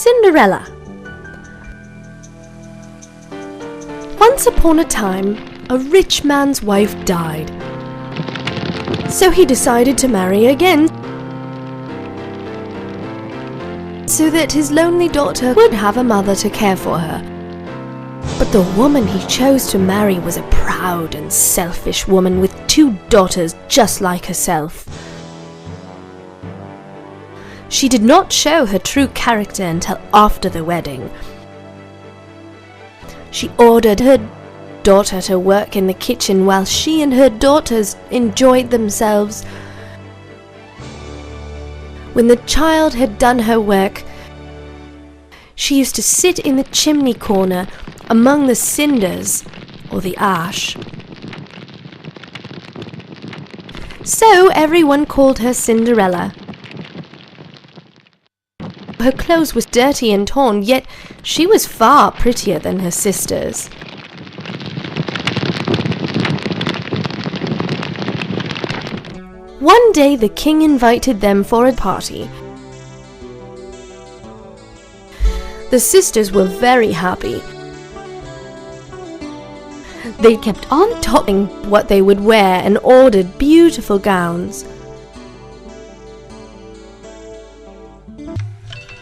Cinderella. Once upon a time, a rich man's wife died. So he decided to marry again, so that his lonely daughter would have a mother to care for her. But the woman he chose to marry was a proud and selfish woman with 2 daughters just like herself. She did not show her true character until after the wedding. She ordered her daughter to work in the kitchen while she and her daughters enjoyed themselves. When the child had done her work, she used to sit in the chimney corner among the cinders or the ash. So everyone called her Cinderella. Her clothes were dirty and torn, yet she was far prettier than her sisters. One day the king invited them for a party. The sisters were very happy. They kept on talking what they would wear and ordered beautiful gowns.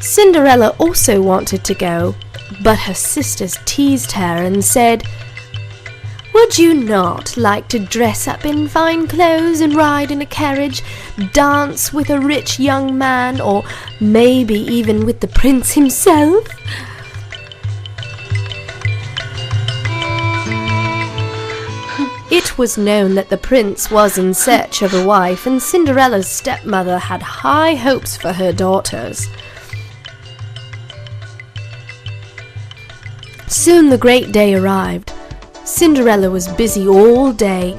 Cinderella also wanted to go, but her sisters teased her and said, "Would you not like to dress up in fine clothes and ride in a carriage, dance with a rich young man, or maybe even with the prince himself?" It was known that the prince was in search of a wife, and Cinderella's stepmother had high hopes for her daughters. Soon the great day arrived. Cinderella was busy all day,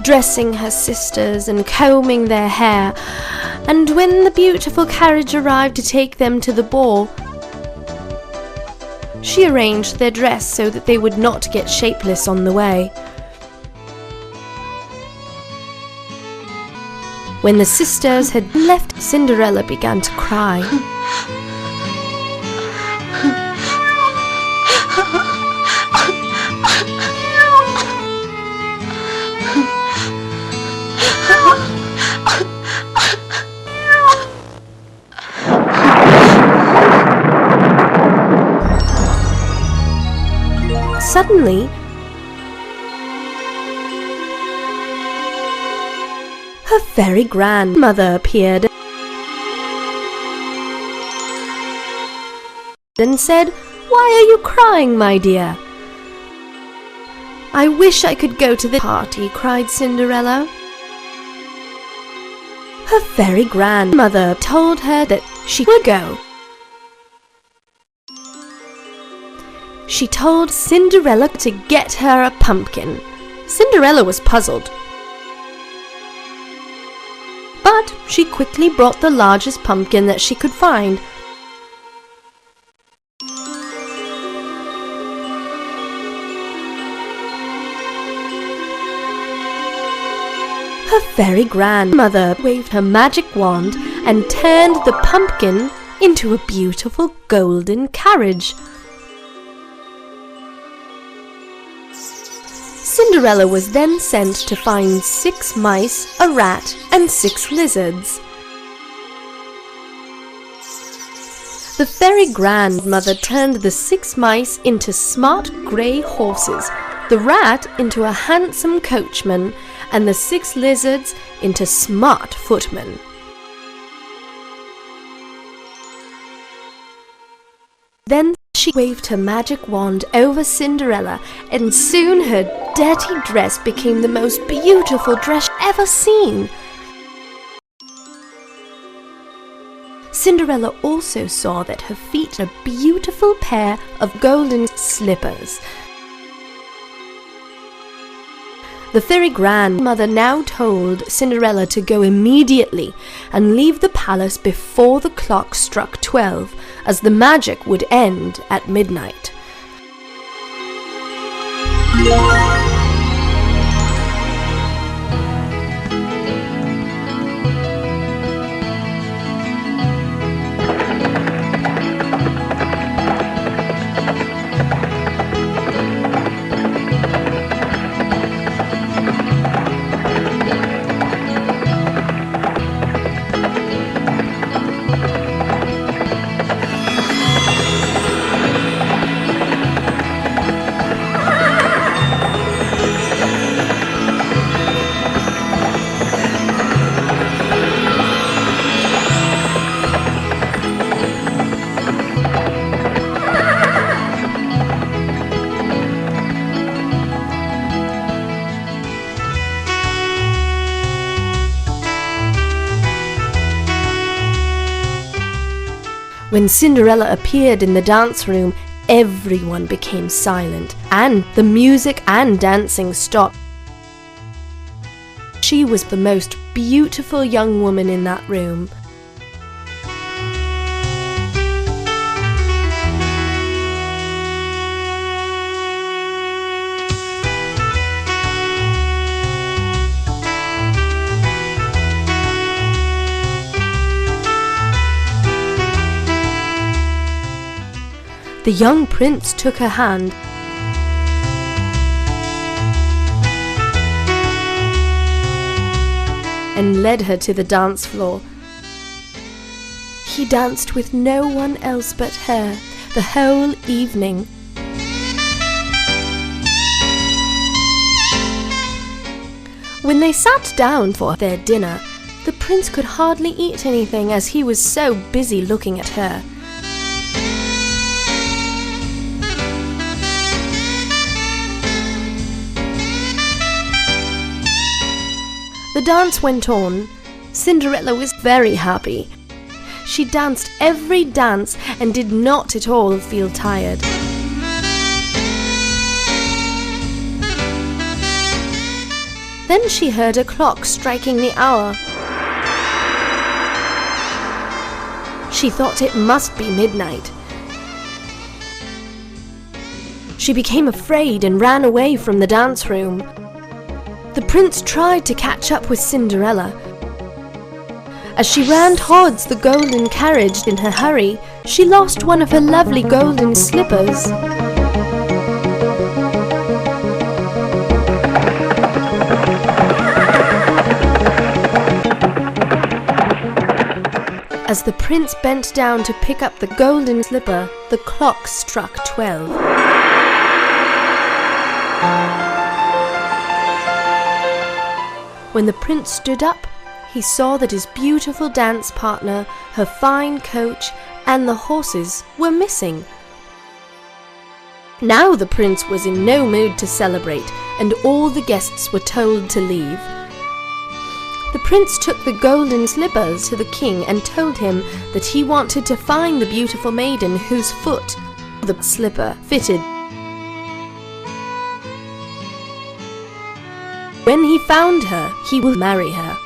dressing her sisters and combing their hair, and when the beautiful carriage arrived to take them to the ball, she arranged their dress so that they would not get shapeless on the way. When the sisters had left, Cinderella began to cry. Suddenly, her fairy grandmother appeared and said, "Why are you crying, my dear?" "I wish I could go to the party," cried Cinderella. Her fairy grandmother told her that she would go. She told Cinderella to get her a pumpkin. Cinderella was puzzled, but she quickly brought the largest pumpkin that she could find. Her fairy grandmother waved her magic wand and turned the pumpkin into a beautiful golden carriage. Cinderella was then sent to find 6 mice, a rat, and 6 lizards. The fairy grandmother turned the 6 mice into smart grey horses, the rat into a handsome coachman, and the 6 lizards into smart footmen. Then she waved her magic wand over Cinderella, and soon her dirty dress became the most beautiful dress ever seen. Cinderella also saw that her feet were a beautiful pair of golden slippers. The fairy grandmother now told Cinderella to go immediately and leave the palace before the clock struck 12, as the magic would end at midnight. When Cinderella appeared in the dance room, everyone became silent, and the music and dancing stopped. She was the most beautiful young woman in that room. The young prince took her hand and led her to the dance floor. He danced with no one else but her the whole evening. When they sat down for their dinner, the prince could hardly eat anything as he was so busy looking at her. The dance went on. Cinderella was very happy. She danced every dance and did not at all feel tired. Then she heard a clock striking the hour. She thought it must be midnight. She became afraid and ran away from the dance room. The prince tried to catch up with Cinderella. As she ran towards the golden carriage in her hurry, she lost one of her lovely golden slippers. As the prince bent down to pick up the golden slipper, the clock struck 12. When the prince stood up, he saw that his beautiful dance partner, her fine coach, and the horses were missing. Now the prince was in no mood to celebrate, and all the guests were told to leave. The prince took the golden slippers to the king and told him that he wanted to find the beautiful maiden whose foot the slipper fitted. When he found her, he will marry her.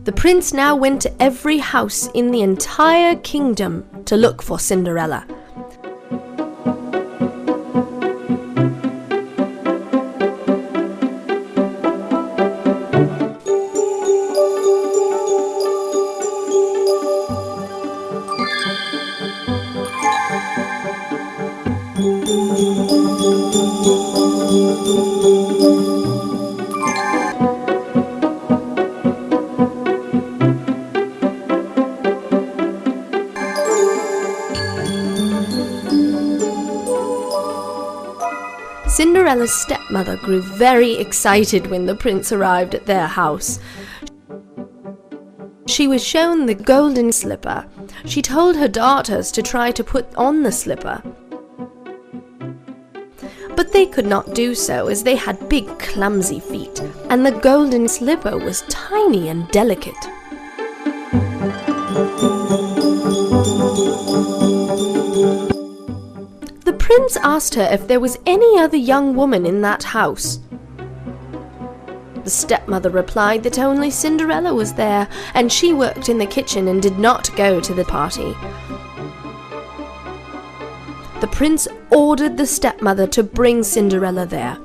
The prince now went to every house in the entire kingdom to look for Cinderella. Cinderella's stepmother grew very excited when the prince arrived at their house. She was shown the golden slipper. She told her daughters to try to put on the slipper. But they could not do so as they had big, clumsy feet, and the golden slipper was tiny and delicate. The prince asked her if there was any other young woman in that house. The stepmother replied that only Cinderella was there, and she worked in the kitchen and did not go to the party. The prince ordered the stepmother to bring Cinderella there.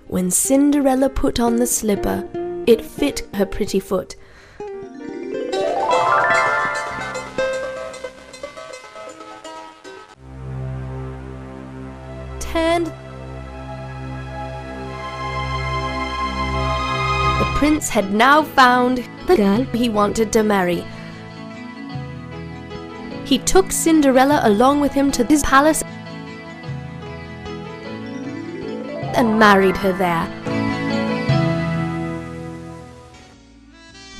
When Cinderella put on the slipper, it fit her pretty foot. The prince had now found the girl he wanted to marry. He took Cinderella along with him to his palace and married her there.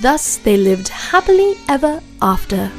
Thus they lived happily ever after.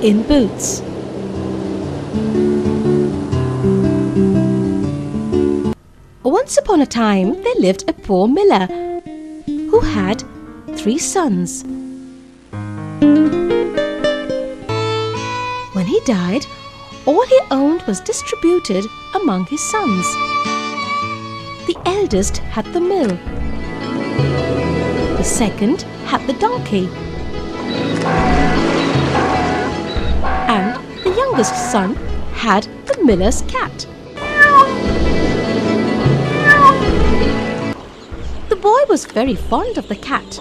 in Boots. Once upon a time, there lived a poor miller who had 3 sons. When he died, all he owned was distributed among his sons. The eldest had the mill. The second had the donkey. And the youngest son had the miller's cat. The boy was very fond of the cat,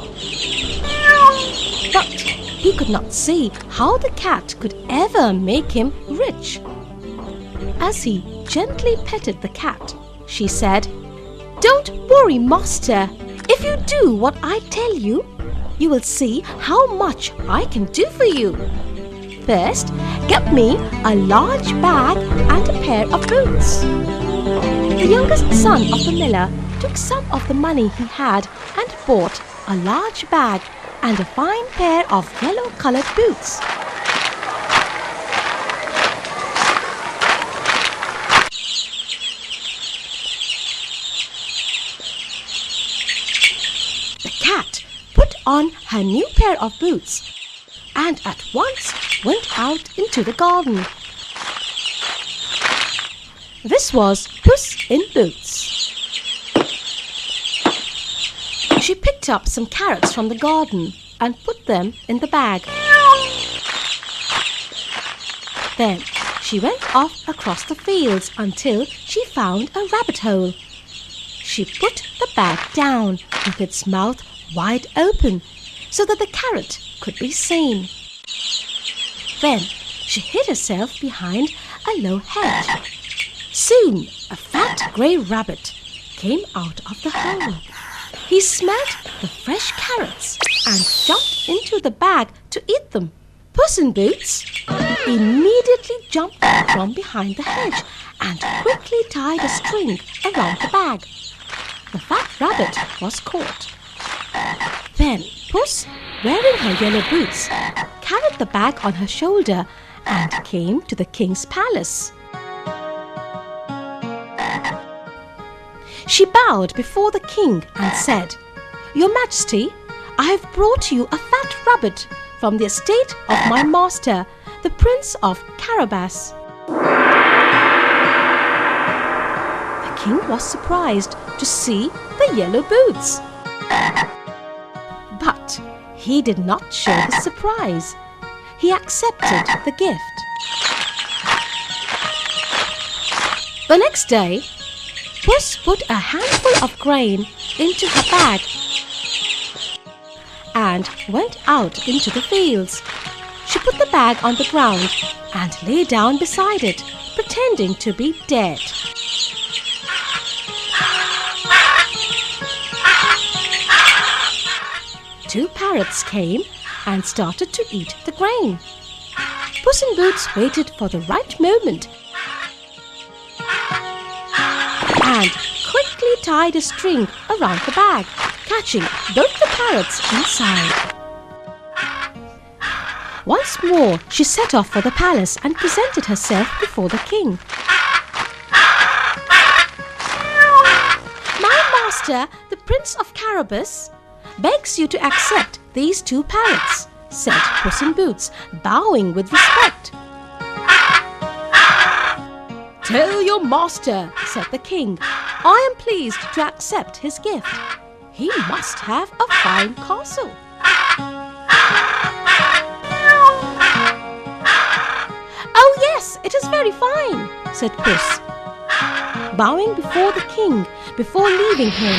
but he could not see how the cat could ever make him rich. As he gently petted the cat, she said, "Don't worry, master. If you do what I tell you, you will see how much I can do for you. First, get me a large bag and a pair of boots." The youngest son of the miller took some of the money he had and bought a large bag and a fine pair of yellow-colored boots. The cat put on her new pair of boots and at once went out into the garden. This was Puss in Boots. She picked up some carrots from the garden and put them in the bag. Then she went off across the fields until she found a rabbit hole. She put the bag down with its mouth wide open so that the carrot could be seen. Then she hid herself behind a low hedge. Soon a fat grey rabbit came out of the hole. He smelled the fresh carrots and jumped into the bag to eat them. Puss in Boots immediately jumped from behind the hedge and quickly tied a string around the bag. The fat rabbit was caught. Then Puss, wearing her yellow boots, carried the bag on her shoulder and came to the king's palace. She bowed before the king and said, "Your Majesty, I have brought you a fat rabbit from the estate of my master, the Prince of Carabas." The king was surprised to see the yellow boots. But he did not show his surprise. He accepted the gift. The next day, Puss put a handful of grain into her bag and went out into the fields. She put the bag on the ground and lay down beside it, pretending to be dead. Two parrots came and started to eat the grain. Puss in Boots waited for the right moment and quickly tied a string around the bag, catching both the parrots inside. Once more, she set off for the palace and presented herself before the king. "My master, the Prince of Carabas, begs you to accept these 2 parrots," said Puss in Boots, bowing with respect. "Tell your master," said the king, "I am pleased to accept his gift. He must have a fine castle." "Oh yes, it is very fine," said Puss, bowing before the king before leaving him.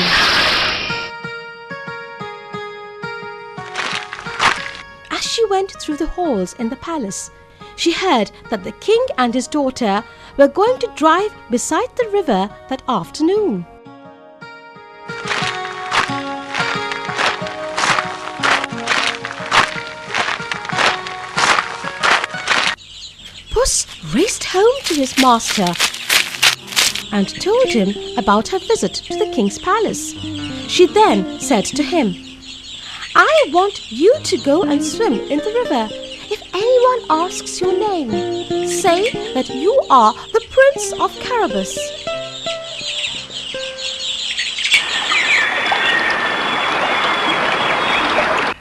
As she went through the halls in the palace, she heard that the king and his daughter were going to drive beside the river that afternoon. Puss raced home to his master and told him about her visit to the king's palace. She then said to him, "I want you to go and swim in the river. If anyone asks your name, say that you are the Prince of Carabas.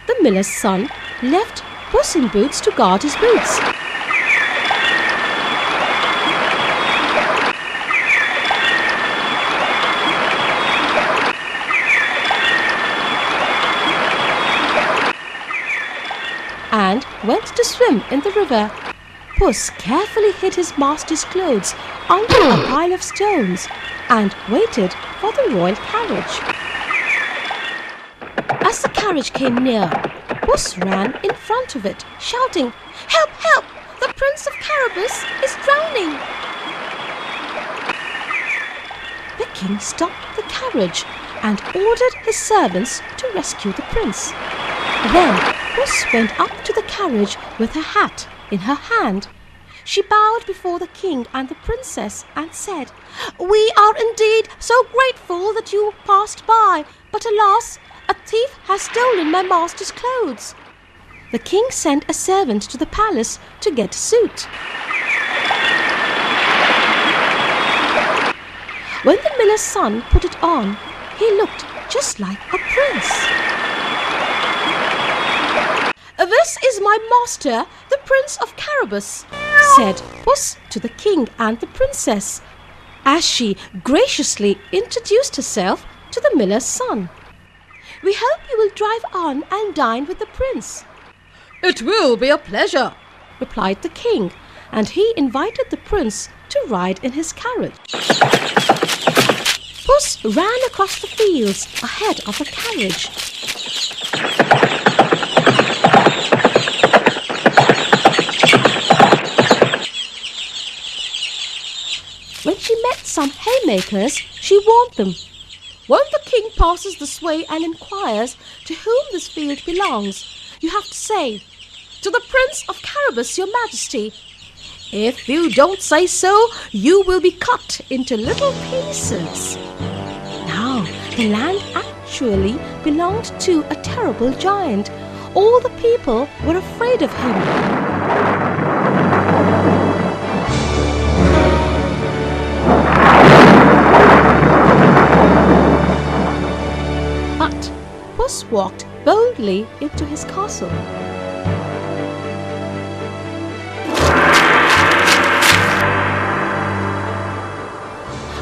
The miller's son left Puss in Boots to guard his boots. And went to swim in the river. Puss carefully hid his master's clothes under a pile of stones and waited for the royal carriage. As the carriage came near, Puss ran in front of it, shouting, "Help, help! The Prince of Carabas is drowning!" The king stopped the carriage and ordered his servants to rescue the prince. Then Puss went up to the carriage with her hat in her hand. She bowed before the king and the princess and said, "We are indeed so grateful that you passed by, but alas, a thief has stolen my master's clothes." The king sent a servant to the palace to get a suit. When the miller's son put it on, he looked just like a prince. "This is my master, the Prince of Carabas," said Puss to the king and the princess, as she graciously introduced herself to the miller's son. "We hope you will drive on and dine with the prince." "It will be a pleasure," replied the king, and he invited the prince to ride in his carriage. Puss ran across the fields ahead of the carriage. When she met some haymakers, she warned them, "When the king passes this way and inquires to whom this field belongs, you have to say, 'To the Prince of Carabas, your majesty.' If you don't say so, you will be cut into little pieces." Now, the land actually belonged to a terrible giant. All the people were afraid of him. But Puss walked boldly into his castle.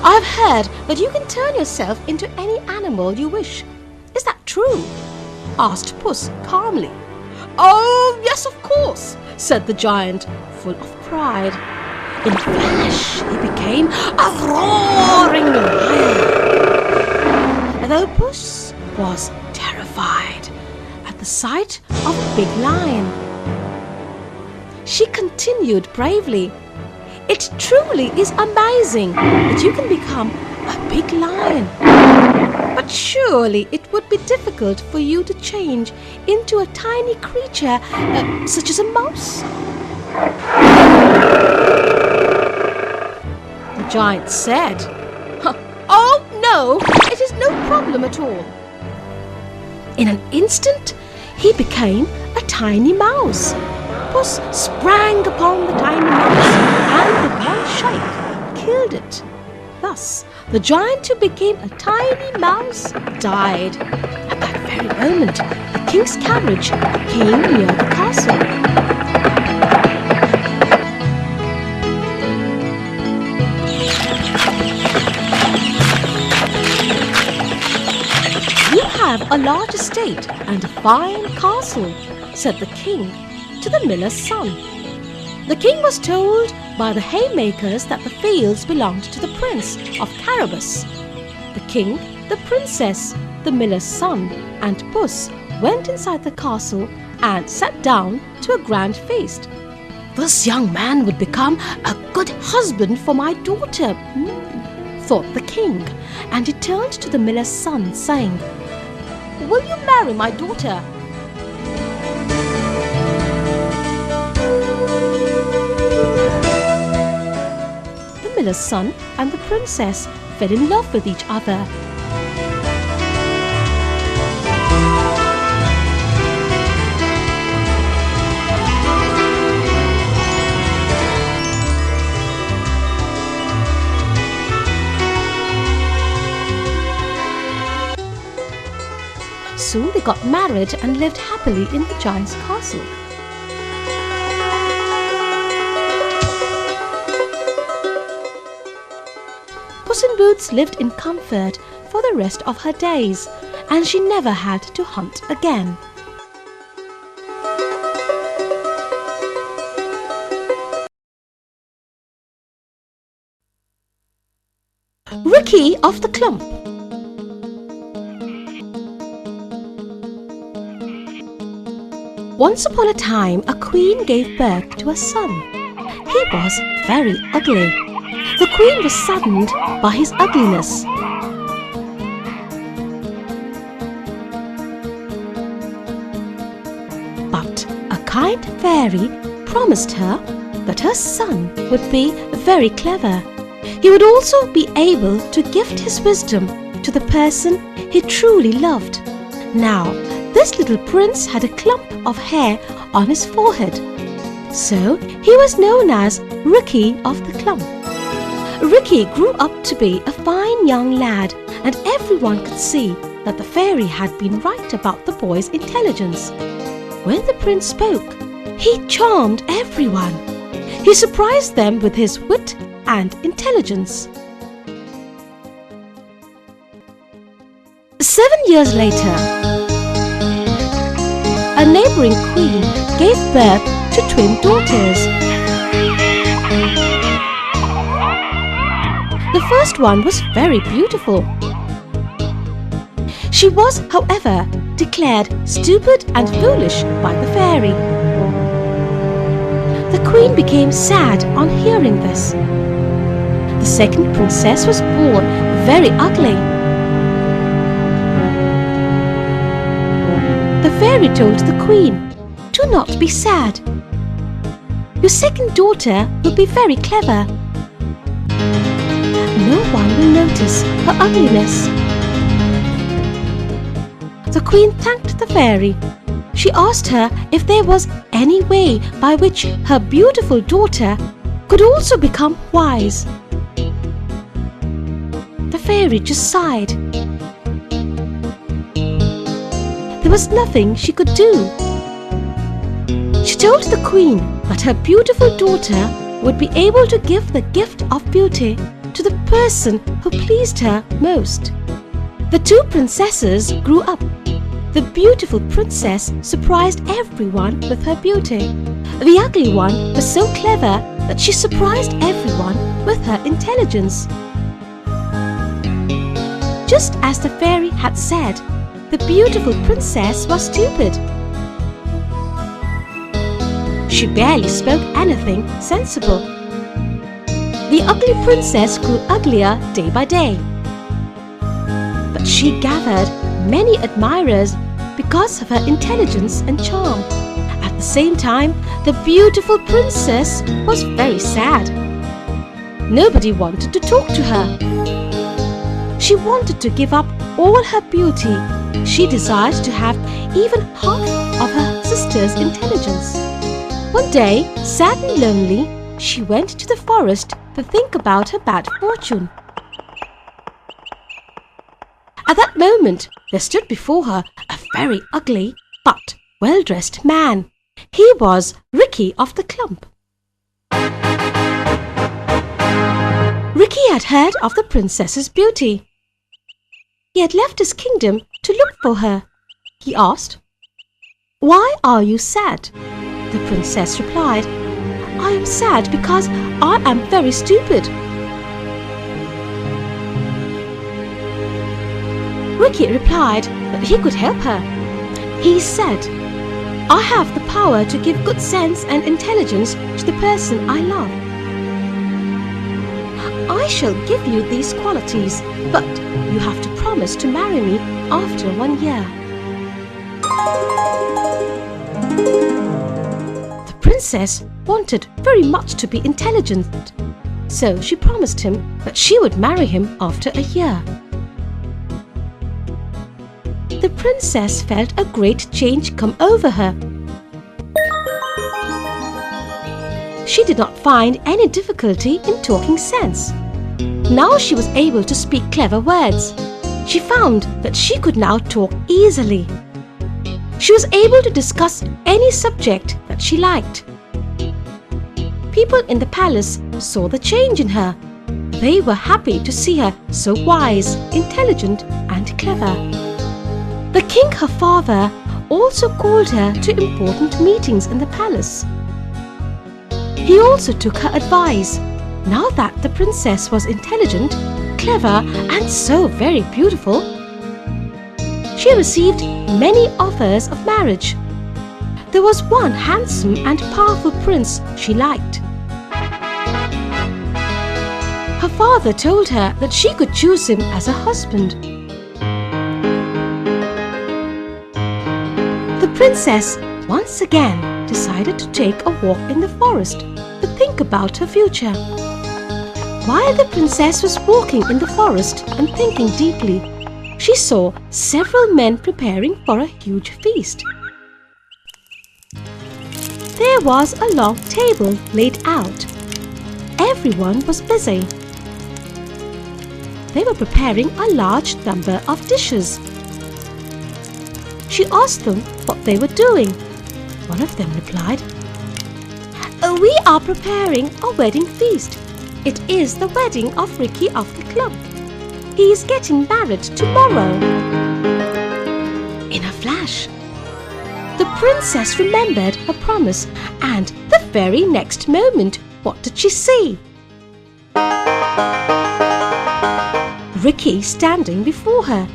"I've heard that you can turn yourself into any animal you wish. Is that true?" asked Puss calmly. "Oh, yes, of course," said the giant, full of pride. In a flash, he became a roaring lion. Though Puss was terrified at the sight of a big lion, she continued bravely, "It truly is amazing that you can become a big lion. But surely it would be difficult for you to change into a tiny creature such as a mouse." The giant said, "Oh no, it is no problem at all." In an instant, he became a tiny mouse. Puss sprang upon the tiny mouse and with one shake killed it. Thus, the giant who became a tiny mouse died. At that very moment, the king's carriage came near the castle. "You have a large estate and a fine castle," said the king to the miller's son. The king was told by the haymakers that the fields belonged to the Prince of Carabas. The king, the princess, the miller's son, and Puss went inside the castle and sat down to a grand feast. "This young man would become a good husband for my daughter," thought the king, and he turned to the miller's son, saying, "Will you marry my daughter?" The miller's son and the princess fell in love with each other. got married and lived happily in the giant's castle. Puss in Boots lived in comfort for the rest of her days, and she never had to hunt again. Ricky of the Clump. Once upon a time, a queen gave birth to a son. He was very ugly. The queen was saddened by his ugliness. But a kind fairy promised her that her son would be very clever. He would also be able to gift his wisdom to the person he truly loved. Now, this little prince had a clump of hair on his forehead, so he was known as Ricky of the Clump. Ricky grew up to be a fine young lad, and everyone could see that the fairy had been right about the boy's intelligence. When the prince spoke, he charmed everyone. He surprised them with his wit and intelligence. 7 years later, a neighboring queen gave birth to twin daughters. The first one was very beautiful. She was, however, declared stupid and foolish by the fairy. The queen became sad on hearing this. The second princess was born very ugly. The fairy told the queen, "Do not be sad. Your second daughter will be very clever. No one will notice her ugliness." The queen thanked the fairy. She asked her if there was any way by which her beautiful daughter could also become wise. The fairy just sighed. There was nothing she could do. She told the queen that her beautiful daughter would be able to give the gift of beauty to the person who pleased her most. The two princesses grew up. The beautiful princess surprised everyone with her beauty. The ugly one was so clever that she surprised everyone with her intelligence. Just as the fairy had said, the beautiful princess was stupid. She barely spoke anything sensible. The ugly princess grew uglier day by day. But she gathered many admirers because of her intelligence and charm. At the same time, the beautiful princess was very sad. Nobody wanted to talk to her. She wanted to give up all her beauty. She desired to have even half of her sister's intelligence. One day, sad and lonely, she went to the forest to think about her bad fortune. At that moment, there stood before her a very ugly but well-dressed man. He was Ricky of the Clump. Ricky had heard of the princess's beauty. He had left his kingdom to look for her. He asked, "Why are you sad?" The princess replied, "I am sad because I am very stupid." Ricky replied that he could help her. He said, "I have the power to give good sense and intelligence to the person I love. I shall give you these qualities, but you have to promise to marry me after 1 year." The princess wanted very much to be intelligent, so she promised him that she would marry him after a year. The princess felt a great change come over her. She did not find any difficulty in talking sense. Now she was able to speak clever words. She found that she could now talk easily. She was able to discuss any subject that she liked. People in the palace saw the change in her. They were happy to see her so wise, intelligent, and clever. The king, her father, also called her to important meetings in the palace. He also took her advice. Now that the princess was intelligent, clever, and so very beautiful, she received many offers of marriage. There was one handsome and powerful prince she liked. Her father told her that she could choose him as a husband. The princess once again decided to take a walk in the forest to think about her future. While the princess was walking in the forest and thinking deeply, she saw several men preparing for a huge feast. There was a long table laid out. Everyone was busy. They were preparing a large number of dishes. She asked them what they were doing. One of them replied, "We are preparing a wedding feast. It is the wedding of Ricky of the club. He is getting married tomorrow." In a flash, the princess remembered her promise, and the very next moment, what did she see? Ricky standing before her.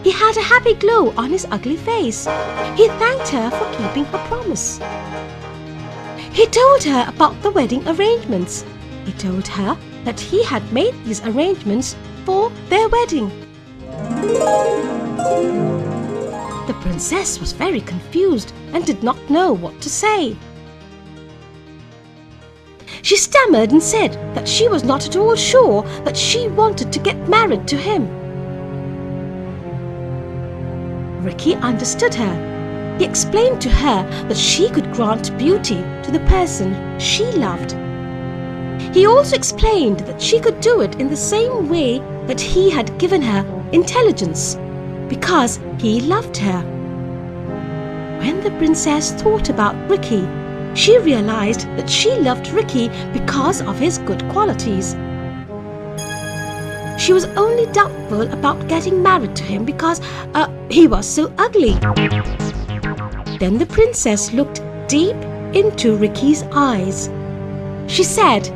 He had a happy glow on his ugly face. He thanked her for keeping her promise. He told her about the wedding arrangements. He told her that he had made these arrangements for their wedding. The princess was very confused and did not know what to say. She stammered and said that she was not at all sure that she wanted to get married to him. Ricky understood her. He explained to her that she could grant beauty to the person she loved. He also explained that she could do it in the same way that he had given her intelligence, because he loved her. When the princess thought about Ricky, she realized that she loved Ricky because of his good qualities. She was only doubtful about getting married to him because he was so ugly. Then the princess looked deep into Ricky's eyes. She said,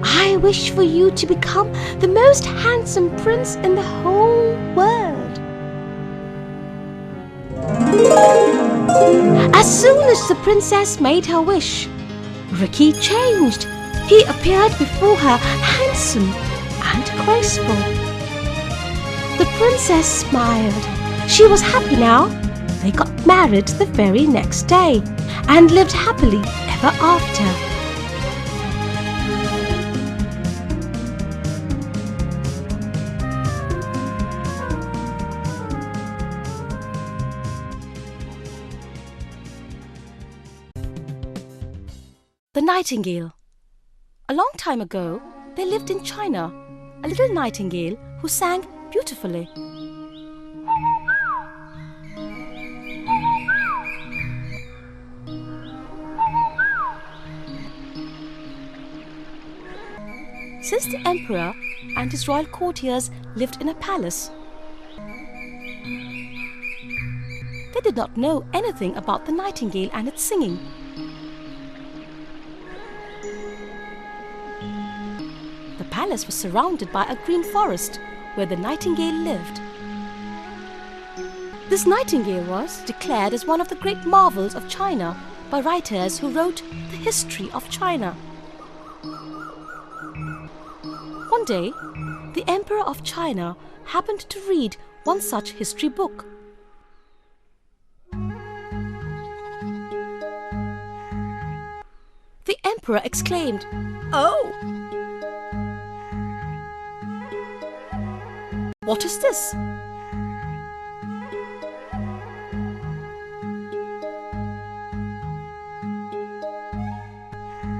"I wish for you to become the most handsome prince in the whole world." As soon as the princess made her wish, Ricky changed. He appeared before her handsome and graceful. The princess smiled. She was happy now. They got married the very next day and lived happily ever after. The Nightingale. A long time ago, there lived in China a little nightingale who sang beautifully. Since the emperor and his royal courtiers lived in a palace, they did not know anything about the nightingale and its singing. The palace was surrounded by a green forest where the nightingale lived. This nightingale was declared as one of the great marvels of China by writers who wrote the history of China. One day, the Emperor of China happened to read one such history book. The Emperor exclaimed, "Oh! What is this?"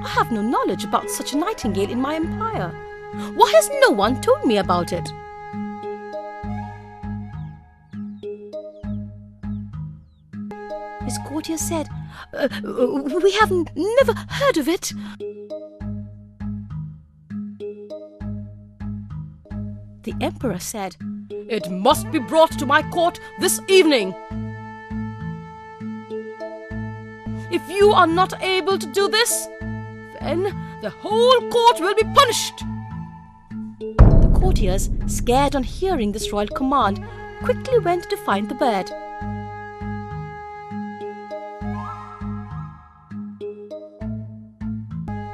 "I have no knowledge about such a nightingale in my empire. Why has no one told me about it?" His courtiers said, "We have never heard of it." The emperor said, "It must be brought to my court this evening. If you are not able to do this, then the whole court will be punished." The courtiers, scared on hearing this royal command, quickly went to find the bird.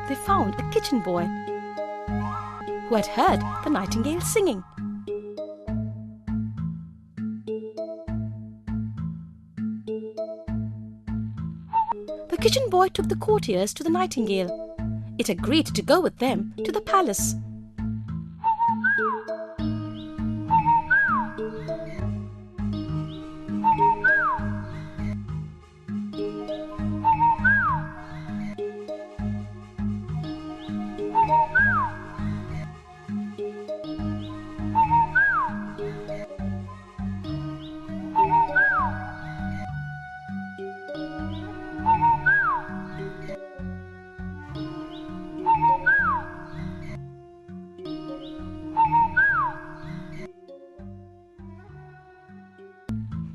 They found a kitchen boy who had heard the nightingale singing. The kitchen boy took the courtiers to the nightingale. It agreed to go with them to the palace.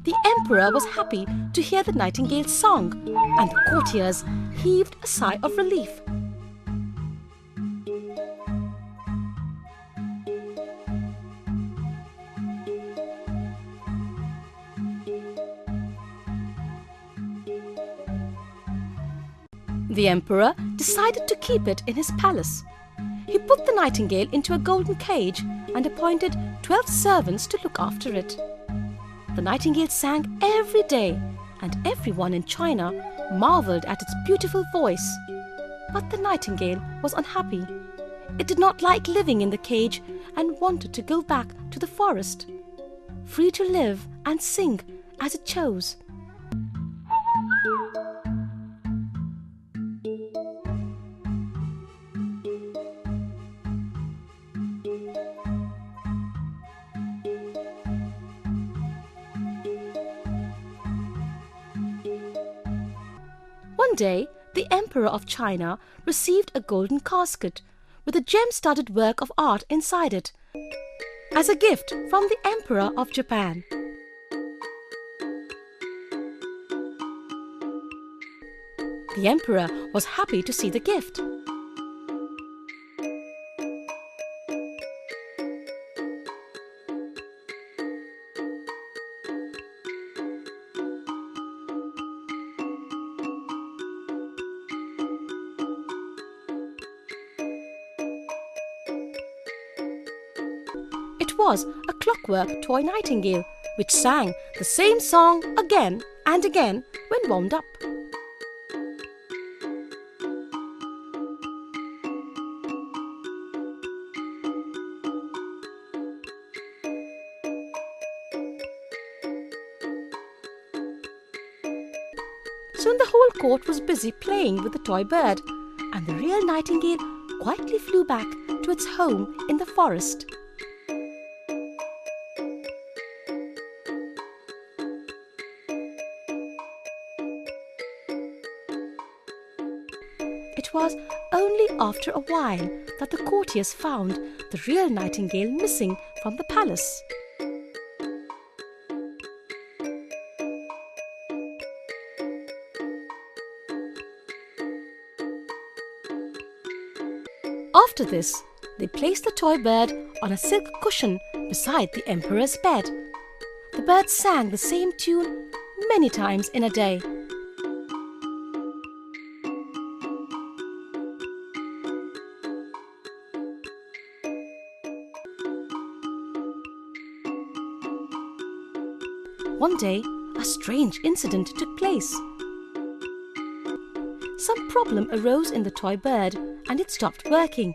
The emperor was happy to hear the nightingale's song, and the courtiers heaved a sigh of relief. The emperor decided to keep it in his palace. He put the nightingale into a golden cage and appointed 12 servants to look after it. The nightingale sang every day, and everyone in China marveled at its beautiful voice. But the nightingale was unhappy. It did not like living in the cage and wanted to go back to the forest, free to live and sing as it chose. One day, the Emperor of China received a golden casket with a gem-studded work of art inside it as a gift from the Emperor of Japan. The Emperor was happy to see the gift. It was a clockwork toy nightingale which sang the same song again and again when wound up. Soon the whole court was busy playing with the toy bird, and the real nightingale quietly flew back to its home in the forest. It was only after a while that the courtiers found the real nightingale missing from the palace. After this, they placed the toy bird on a silk cushion beside the emperor's bed. The bird sang the same tune many times in a day. One day, a strange incident took place. Some problem arose in the toy bird and it stopped working.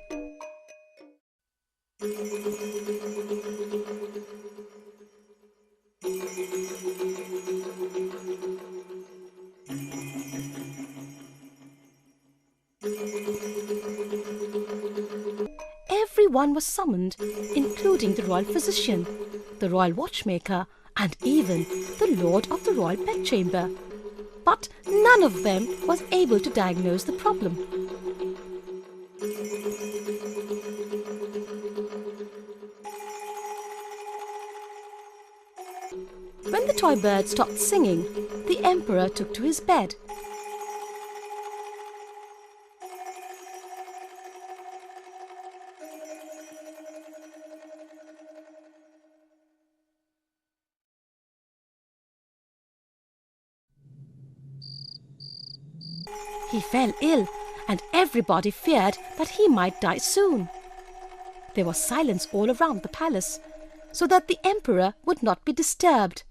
Everyone was summoned, including the royal physician, the royal watchmaker, and even the lord of the royal bedchamber. but none of them was able to diagnose the problem. When the toy bird stopped singing, the emperor took to his bed. He fell ill, and everybody feared that he might die soon. There was silence all around the palace, so that the emperor would not be disturbed.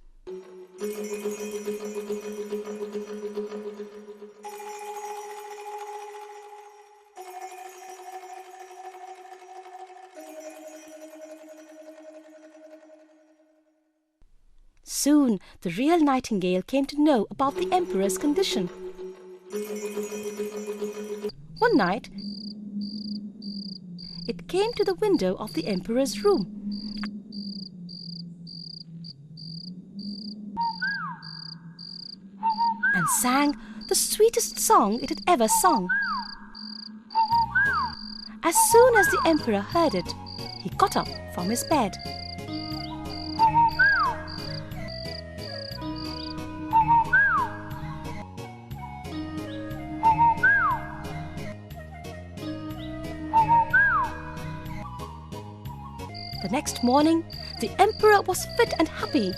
Soon the real nightingale came to know about the emperor's condition. One night, it came to the window of the emperor's room and sang the sweetest song it had ever sung. As soon as the emperor heard it, he got up from his bed. The next morning, the emperor was fit and happy.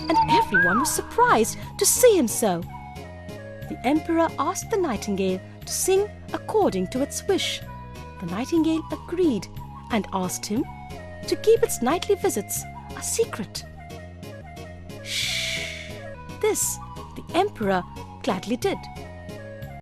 And everyone was surprised to see him so. The emperor asked the nightingale to sing according to its wish. The nightingale agreed and asked him to keep its nightly visits a secret. Shh! This the emperor gladly did.